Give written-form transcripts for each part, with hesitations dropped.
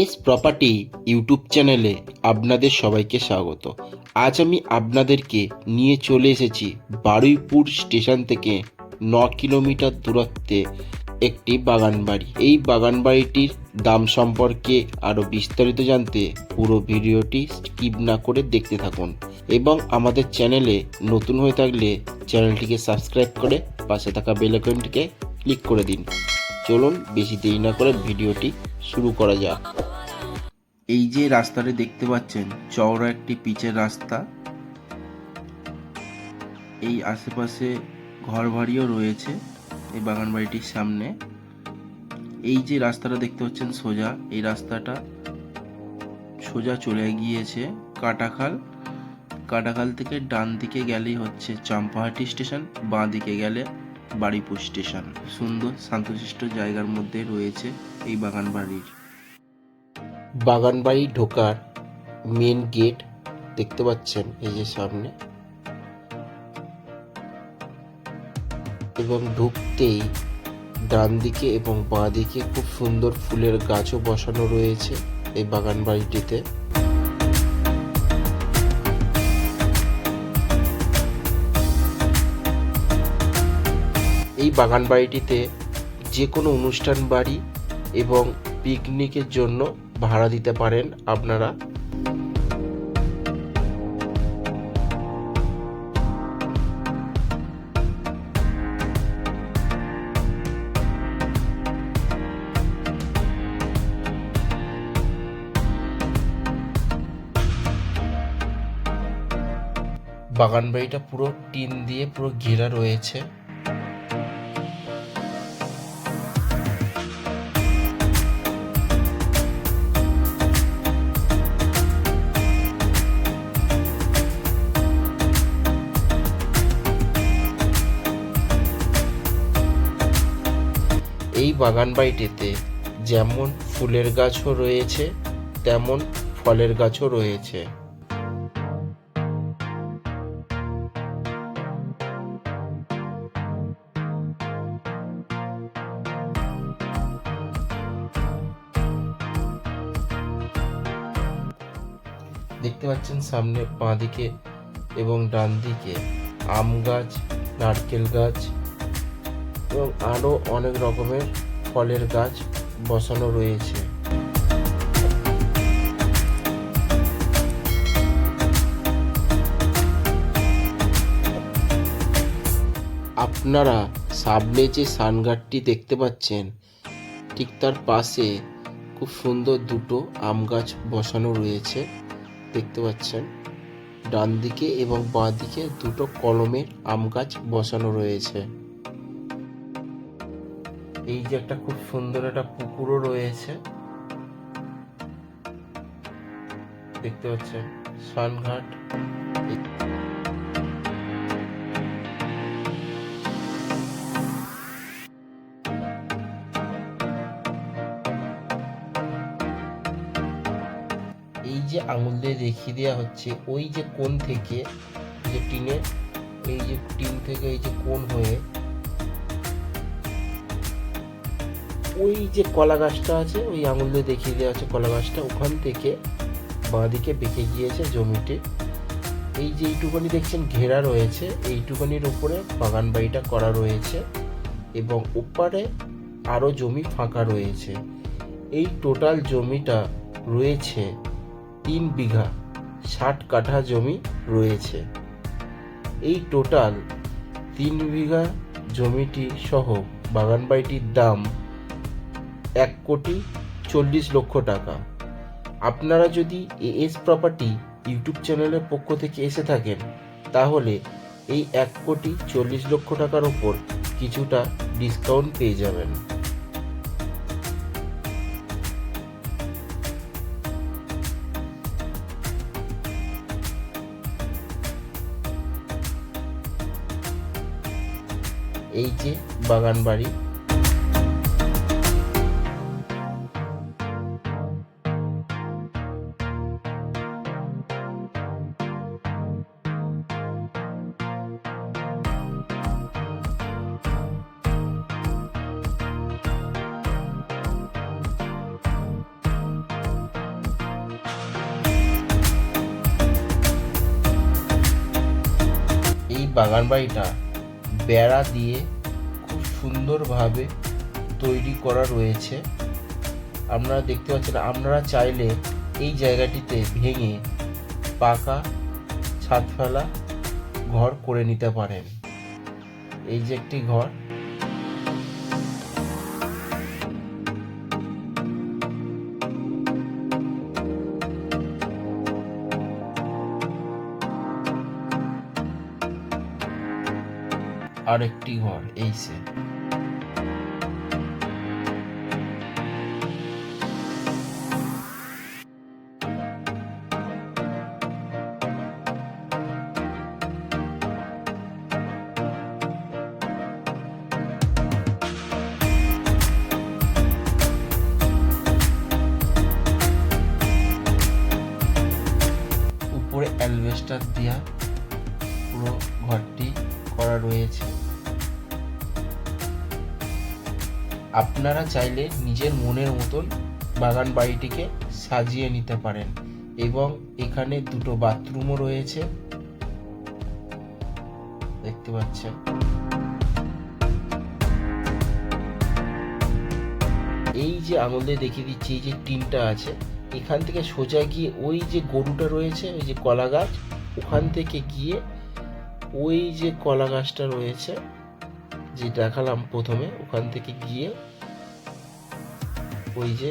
S property YouTube চ্যানেলে আপনাদের সবাইকে স্বাগত। আজ আমি আপনাদেরকে নিয়ে চলে এসেছি বারুইপুর স্টেশন থেকে 9 কিলোমিটার দূরত্বে একটি বাগান বাড়ি। এই বাগান বাড়িটির দাম সম্পর্কে আরও বিস্তারিত জানতে পুরো ভিডিওটি স্কিপ না করে দেখতে থাকুন এবং আমাদের চ্যানেলে নতুন হয়ে থাকলে চ্যানেলটিকে সাবস্ক্রাইব করে পাশে থাকা বেল আইকনটিকে ক্লিক করে দিন। চলুন বেশি দেরি না করে ভিডিওটি শুরু করা যাক। এই যে রাস্তাটি দেখতে পাচ্ছেন, চওড়া একটি পিচের রাস্তা। এই আশেপাশে ঘর বাড়িও রয়েছে এই বাগান বাড়িটির সামনে। এই যে রাস্তাটা দেখতে পাচ্ছেন সোজা, এই রাস্তাটা সোজা চলে গিয়েছে কাটাখাল থেকে ডান দিকে গেলেই হচ্ছে চম্পাহাটি স্টেশন, বাঁ দিকে গেলে বারুইপুর স্টেশন। সুন্দর শান্তশিষ্ট জায়গার মধ্যে রয়েছে এই বাগান বাড়ি ঢোকার মেন গেট দেখতে পাচ্ছেন এই যে সামনে, এবং ঢুকতেই ডান দিকে এবং বাঁ দিকে খুব সুন্দর ফুলের গাছও বসানো রয়েছে এই বাগান বাড়িটিতে। এই বাগান বাড়িটিতে যে কোনো অনুষ্ঠান বাড়ি এবং পিকনিকের জন্য ভাড়া দিতে পারেন আপনারা। বাগান বাড়িটা পুরো টিন দিয়ে পুরো ঘেরা রয়েছে। এই বাগান বাড়িটিতে যেমন ফুলের গাছও রয়েছে তেমন ফলের গাছও রয়েছে। দেখতে পাচ্ছেন সামনে বাঁ দিকে এবং ডান দিকে আম গাছ, নারকেল গাছ এবং আরো অনেক রকমের ফলের গাছ বসানো রয়েছে। আপনারা সামনে যে সানগারটি দেখতে পাচ্ছেন, ঠিক তার পাশে খুব সুন্দর দুটো আম গাছ বসানো রয়েছে দেখতে পাচ্ছেন। ডান দিকে এবং বাঁ দিকে দুটো কলমের আম গাছ বসানো রয়েছে। এই যে একটা খুব সুন্দর একটা পুকুরও রয়েছে দেখতে পাচ্ছেন, সানঘাট। এই যে আঙুল দিয়ে দেখিয়ে দেওয়া হচ্ছে ওই যে কোণ থেকে, যে টিনের এই যে টিন থেকে এই যে কোণ হয়ে ওই যে কলা গাছটা আছে, ওই আঙুল দিয়ে দেখিয়ে দেওয়া আছে কলা গাছটা, ওখান থেকে বাঁ দিকে বেঁকে গিয়েছে জমিতে। এই যে এইটুখানি দেখছেন ঘেরা রয়েছে, এইটুখানির উপরে বাগান বাড়িটা করা রয়েছে এবং ওপারে আরো জমি ফাঁকা রয়েছে। এই টোটাল জমিটা রয়েছে 3 বিঘা 60 কাঠা জমি রয়েছে। এই টোটাল 3 বিঘা জমিটি সহ বাগান বাড়িটির দাম 1,40,00,000 টাকা। আপনারা যদি এস প্রপার্টি ইউটিউব চ্যানেলের পক্ষ থেকে এসে থাকেন তাহলে এই 1,40,00,000 টাকার ওপর কিছুটা ডিসকাউন্ট পেয়ে যাবেন। এই যে বাগান বাড়ি। বাগান বাড়িটা বেড়া দিয়ে খুব সুন্দরভাবে তৈরি করা রয়েছে। আপনারা দেখতে পাচ্ছেন, আপনারা চাইলে এই জায়গাটিতে ভেঙে পাকা ছাদ ফেলা ঘর করে নিতে পারেন। এই যে একটি ঘর, আরেকটি ঘর এই সে। উপরে অ্যালবেস্টার দেওয়া পুরো ঘরটি করা রয়েছে। আপনারা চাইলে নিজের মনের মতন বাগান বাড়িটিকে সাজিয়ে নিতে পারেন এবং এখানে দুটো বাথরুমও রয়েছে, দেখতে পাচ্ছেন। এই যে আঙুল দিয়ে দেখিয়ে দিচ্ছি, এই যে টিনটা আছে, এখান থেকে সোজা গিয়ে ওই যে গরুটা রয়েছে, ওই যে কলা গাছ, ওখান থেকে গিয়ে ওই যে কলা গাছটা রয়েছে যে দেখালাম প্রথমে, ওখান থেকে গিয়ে ওই যে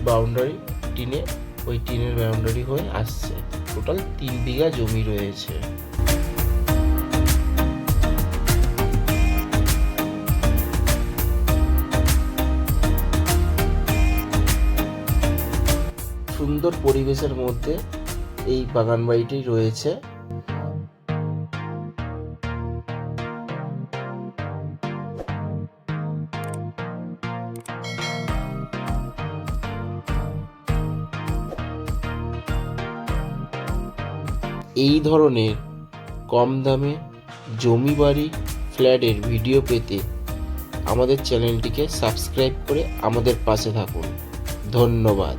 বাউন্ডারি টিনে, ওই টিনের বাউন্ডারি হয়ে আসছে। টোটাল 3 বিঘা জমি রয়েছে। সুন্দর পরিবেশের মধ্যে এই বাগান বাড়িটি রয়েছে। এই ধরনের কম দামে জমি বাড়ি ফ্ল্যাটের ভিডিও পেতে আমাদের চ্যানেলটিকে সাবস্ক্রাইব করে আমাদের পাশে থাকুন। ধন্যবাদ।